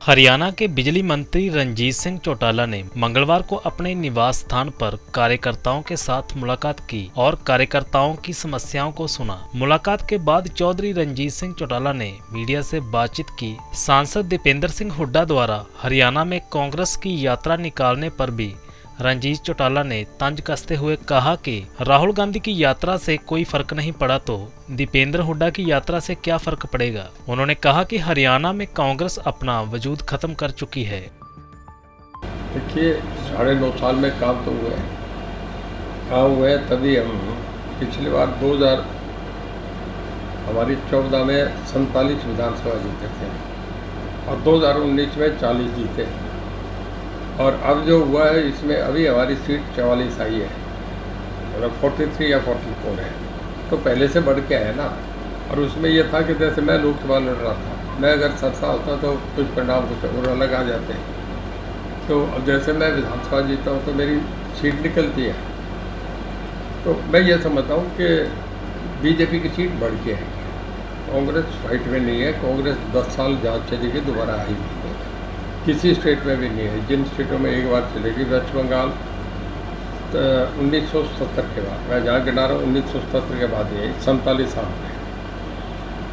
हरियाणा के बिजली मंत्री रणजीत सिंह चौटाला ने मंगलवार को अपने निवास स्थान पर कार्यकर्ताओं के साथ मुलाकात की और कार्यकर्ताओं की समस्याओं को सुना। मुलाकात के बाद चौधरी रणजीत सिंह चौटाला ने मीडिया से बातचीत की। सांसद दीपेंद्र सिंह हुड्डा द्वारा हरियाणा में कांग्रेस की यात्रा निकालने पर भी रणजीत चौटाला ने तंज कसते हुए कहा कि राहुल गांधी की यात्रा से कोई फर्क नहीं पड़ा तो दीपेंद्र हुड्डा की यात्रा से क्या फर्क पड़ेगा। उन्होंने कहा कि हरियाणा में कांग्रेस अपना वजूद खत्म कर चुकी है। देखिए 9.5 साल में काम तो हुए तभी हम पिछली बार 2000 हमारी 14 में 47 विधानसभा जीते थे और 2019 में 40 जीते और अब जो हुआ है इसमें अभी हमारी सीट 44 आई है, मतलब 43 या 44 है, तो पहले से बढ़ के आया ना। और उसमें यह था कि जैसे मैं लोकसभा लड़ रहा था, मैं अगर सरसा होता तो कुछ परिणाम कुछ और अलग आ जाते हैं। तो अब जैसे मैं विधानसभा जीता हूँ तो मेरी सीट निकलती है, तो मैं ये समझता हूँ कि बीजेपी की सीट बढ़ के है, कांग्रेस फाइट में नहीं है। कांग्रेस 10 साल जहाँ चलेगी दोबारा आई नहीं है, किसी स्टेट में भी नहीं है। जिन स्टेटों में एक बार चलेगी, वेस्ट बंगाल 1970 के बाद, मैं जहाँ गिना रहा हूँ 1970 के बाद ये 47 साल में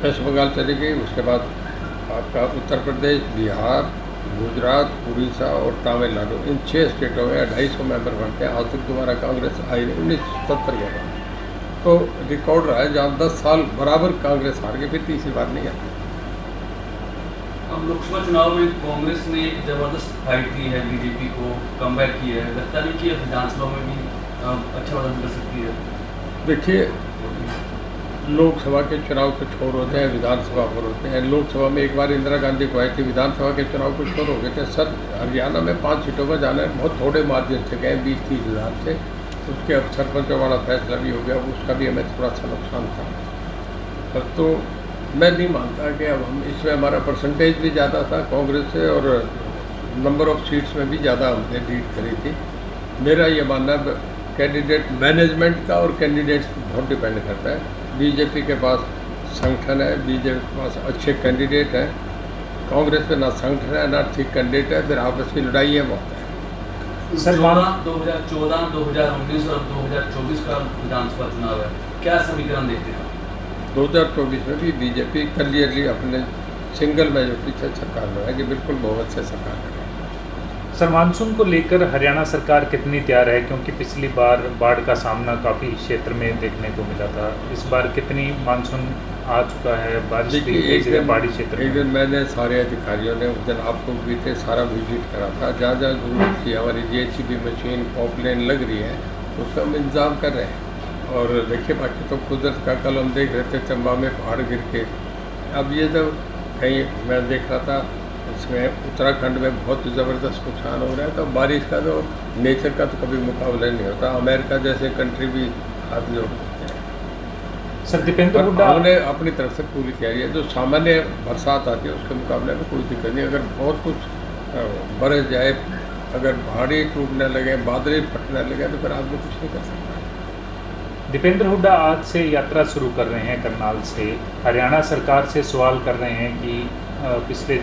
वेस्ट बंगाल चली गई। उसके बाद आपका उत्तर प्रदेश, बिहार, गुजरात, उड़ीसा और तमिलनाडु, इन 6 स्टेटों में 250 मेंबर बनते हैं। आज तक दोबारा कांग्रेस आई 1970 के बाद, तो रिकॉर्ड रहा है जहाँ 10 साल बराबर कांग्रेस हार गई, फिर तीसरी बार नहीं आती। अब लोकसभा चुनाव में कांग्रेस ने एक जबरदस्त फाइट की है, बीजेपी को कमबैक की है, लगता नहीं कि विधानसभा में भी अच्छा प्रदर्शन कर सकती है। देखिए लोकसभा के चुनाव कुछ और होते हैं, विधानसभा और होते हैं। लोकसभा में एक बार इंदिरा गांधी को आई थी, विधानसभा के चुनाव कुछ और हो गए थे। सर हरियाणा में 5 सीटों पर जाना है, बहुत थोड़े मार्जिन से गए, 20-30 हज़ार से। उसके अब सरपंचों वाला फैसला भी हो गया, उसका भी हमें थोड़ा सा नुकसान था। तो मैं नहीं मानता कि अब हम इसमें हमारा परसेंटेज भी ज़्यादा था कांग्रेस से और नंबर ऑफ सीट्स में भी ज़्यादा हमने लीड करी थी। मेरा ये मानना कैंडिडेट मैनेजमेंट का और कैंडिडेट्स बहुत डिपेंड करता है। बीजेपी के पास संगठन है, बीजेपी के पास अच्छे कैंडिडेट हैं, कांग्रेस पे ना संगठन है ना ठीक कैंडिडेट है, फिर आपस की लड़ाई है बहुत है। सर 2014, 2019 और 2024 का विधानसभा चुनाव है, क्या समीकरण देखते हैं? 2024 में भी बीजेपी क्लियरली अपने सिंगल मेजोरिटी से सरकार बनाएगी, बिल्कुल बहुमत से सरकार बनाएगी। सर मानसून को लेकर हरियाणा सरकार कितनी तैयार है, क्योंकि पिछली बार बाढ़ का सामना काफ़ी क्षेत्र में देखने को मिला था, इस बार कितनी मानसून आ चुका है, बारिश भी पहाड़ी क्षेत्र में? एक दिन मैंने सारे अधिकारियों ने, उस दिन आपको भी थे, सारा विजिट करा था। जहाँ जहाँ जरूरत थी हमारी JCB मशीन, पॉपलाइन लग रही है, उसका हम इंतज़ाम कर रहे हैं। और देखिए बाकी तो कुदरत का, कल हम देख रहे थे चंबा में पहाड़ गिर के। अब ये जब कहीं मैं देख रहा था इसमें उत्तराखंड में बहुत ज़बरदस्त नुकसान हो रहा है, तो बारिश का तो नेचर का तो कभी मुकाबला नहीं होता। अमेरिका जैसे कंट्री भी हाथ जोड़ देते हैं। सर दीपेंद्र हुड्डा, हमने अपनी तरफ से पूरी तैयारी है। जो सामान्य बरसात आती है उसके मुकाबले में कोई दिक्कत नहीं। अगर बहुत कुछ बरस जाए, अगर पहाड़ी टूटने लगे, बादल फटने लगे, तो फिर आदमी कुछ नहीं कर सकता। दीपेंद्र हुड्डा आज से यात्रा शुरू कर रहे हैं करनाल से। हरियाणा सरकार से सवाल कर रहे हैं कि पिछले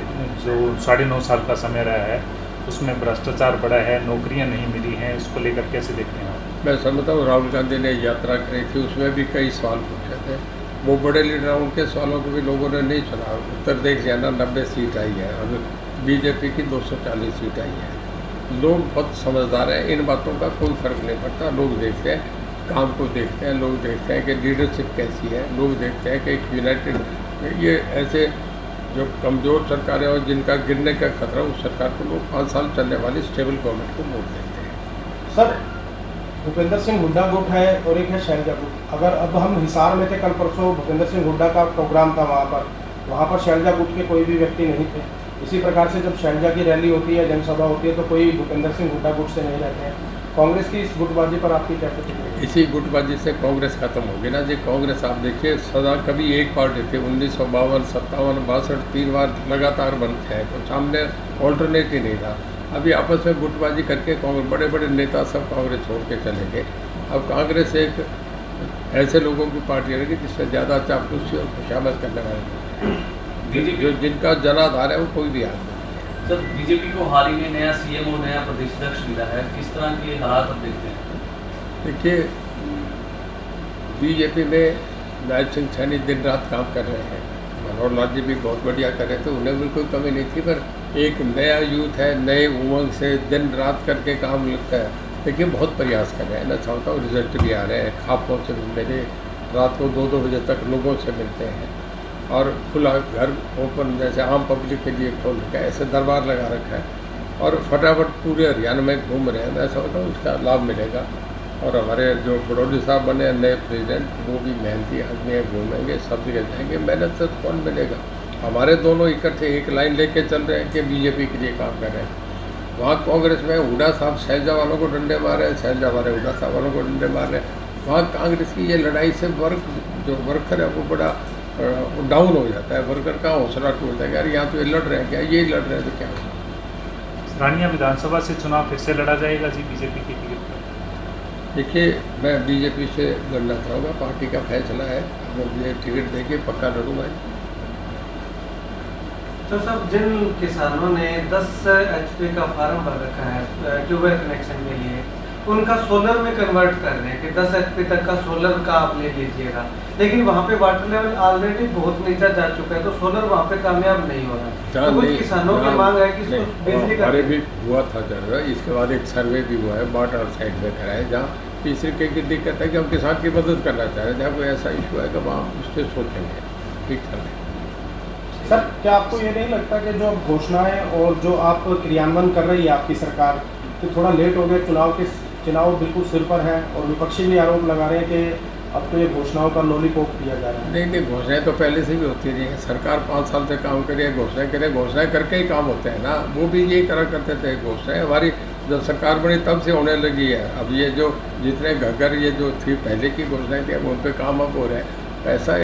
जो 9.5 साल का समय रहा है उसमें भ्रष्टाचार बढ़ा है, नौकरियां नहीं मिली हैं, इसको लेकर कैसे देखते हैं आप? मैं समझता हूँ राहुल गांधी ने यात्रा करी थी, उसमें भी कई सवाल पूछे थे। वो बड़े लीडर, उनके सवालों को भी लोगों ने नहीं सुना। उत्तर देख जाना 90 सीट आई है और बीजेपी की 240 सीट आई है। लोग बहुत समझदार हैं, इन बातों का कोई फर्क नहीं पड़ता। लोग देखते हैं, काम को देखते हैं, लोग देखते हैं कि लीडरशिप कैसी है, लोग देखते हैं कि एक यूनाइटेड, ये ऐसे जो कमज़ोर सरकारें और जिनका गिरने का खतरा, उस सरकार को लोग 5 साल चलने वाली स्टेबल गवर्नमेंट को वोट देते हैं। सर भूपेंद्र सिंह हुड्डा गुट है और एक है शैलजा गुट। अगर अब हम हिसार में थे, कल परसों भूपेंद्र सिंह हुड्डा का प्रोग्राम था, वहाँ पर शैलजा गुट के कोई भी व्यक्ति नहीं थे। इसी प्रकार से जब शैलजा की रैली होती है, जनसभा होती है, तो कोई भूपेंद्र सिंह हुड्डा गुट से नहीं रहते हैं। कांग्रेस की इस गुटबाजी पर आपकी क्या प्रतिक्रिया? इसी गुटबाजी से कांग्रेस खत्म होगी ना जी। कांग्रेस आप देखिए सदा कभी एक पार्टी थी, 1952, 57, 62 3 बार लगातार बनते हैं, तो सामने ऑल्टरनेट ही नहीं था। अभी आपस में गुटबाजी करके कांग्रेस, बड़े बड़े नेता सब कांग्रेस छोड़ के चले गए। अब कांग्रेस एक ऐसे लोगों की पार्टी रहेगी जिसमें ज़्यादा चापलूसी और खुशामद करने वाले, जो जिनका जनाधार है वो कोई भी आदमी। सर बीजेपी को हाल ही में नया सीएम और नया प्रदेश अध्यक्ष मिला है, किस तरह के हालात अब देखते हैं? देखिए, बीजेपी में नायब सिंह सैनी दिन रात काम कर रहे हैं, मनोहर लाल जी भी बहुत बढ़िया कर रहे थे, उन्हें भी कोई कमी नहीं थी, पर एक नया यूथ है, नए उमंग से दिन रात करके काम लगता है। देखिए, बहुत प्रयास कर रहे हैं, मैं समझता हूँ रिजल्ट भी आ रहे हैं। खापों से मेरे रात को 2-2 बजे तक लोगों से मिलते हैं और खुला घर ओपन जैसे आम पब्लिक के लिए खोल रखा है, ऐसे दरबार लगा रखा है और फटाफट पूरे हरियाणा में घूम रहे हैं। मैं समझता हूँ उसका लाभ मिलेगा। और हमारे जो बड़ौदी साहब बने हैं नए प्रेसिडेंट, वो भी मेहनती आदमी है, घूमेंगे, सब जगह जाएंगे, मेहनत से कौन मिलेगा। हमारे दोनों इकट्ठे एक लाइन लेके चल रहे हैं कि बीजेपी के लिए काम कर रहे हैं। वहाँ कांग्रेस में हुड्डा साहब शैलजा वालों को डंडे मार रहे हैं, शैलजा वाले हुड्डा साहब वालों को डंडे मार रहे हैं। वहाँ कांग्रेस की ये लड़ाई से वर्कर है वो बड़ा डाउन हो जाता है, वर्कर का हौसला टूट जाएगा। यार यहाँ तो ये लड़ रहे हैं, क्या ये लड़ रहे हैं तो क्या होगा। रानिया विधानसभा से चुनाव फिर से लड़ा जाएगा जी बीजेपी की टिकट पर? देखिए, मैं बीजेपी से लड़ना चाहूँगा, पार्टी का फैसला है, मुझे टिकट देके पक्का लड़ूंगा। तो सब जिन किसानों ने 10 HP का फार्म भर रखा है ट्यूबवेल कनेक्शन के लिए, उनका सोलर में कन्वर्ट कर रहे हैं कि 10 HP तक का सोलर का आप ले लीजिएगा, लेकिन वहाँ पे वाटर लेवल ऑलरेडी बहुत नीचा जा चुका है, तो सोलर वहाँ पे कामयाब नहीं हो रहा। तो कुछ किसानों की मांग है कि बिजली का भी हुआ था जरूर। इसके बाद एक सर्वे भी हुआ है, बॉर्डर साइड में कराया, जहाँ इस तरीके की दिक्कत है कि हम किसान की मदद करना चाह रहे हैं। जहाँ कोई ऐसा इशू है कि वहाँ उस पर सोचेंगे, ठीक है। सर, क्या आपको ये नहीं लगता कि जो अब घोषणाएं और जो आप क्रियान्वयन कर रही है आपकी सरकार, कि थोड़ा लेट हो गया, चुनाव बिल्कुल सिर पर है और विपक्षी भी आरोप लगा रहे हैं कि अब तो ये घोषणाओं का लॉलीपॉप दिया जा रहा है? नहीं, घोषणाएं तो पहले से भी होती रही है। सरकार 5 साल से काम करे, घोषणाएं करे, घोषणाएं करके ही काम होते हैं ना। वो भी यही करा करते थे। घोषणाएं हमारी जब सरकार बनी तब से होने लगी है। अब ये जो जितने घगर ये जो थी पहले की घोषणाएं थी, अब उन पर काम अब हो रहे हैं। ऐसा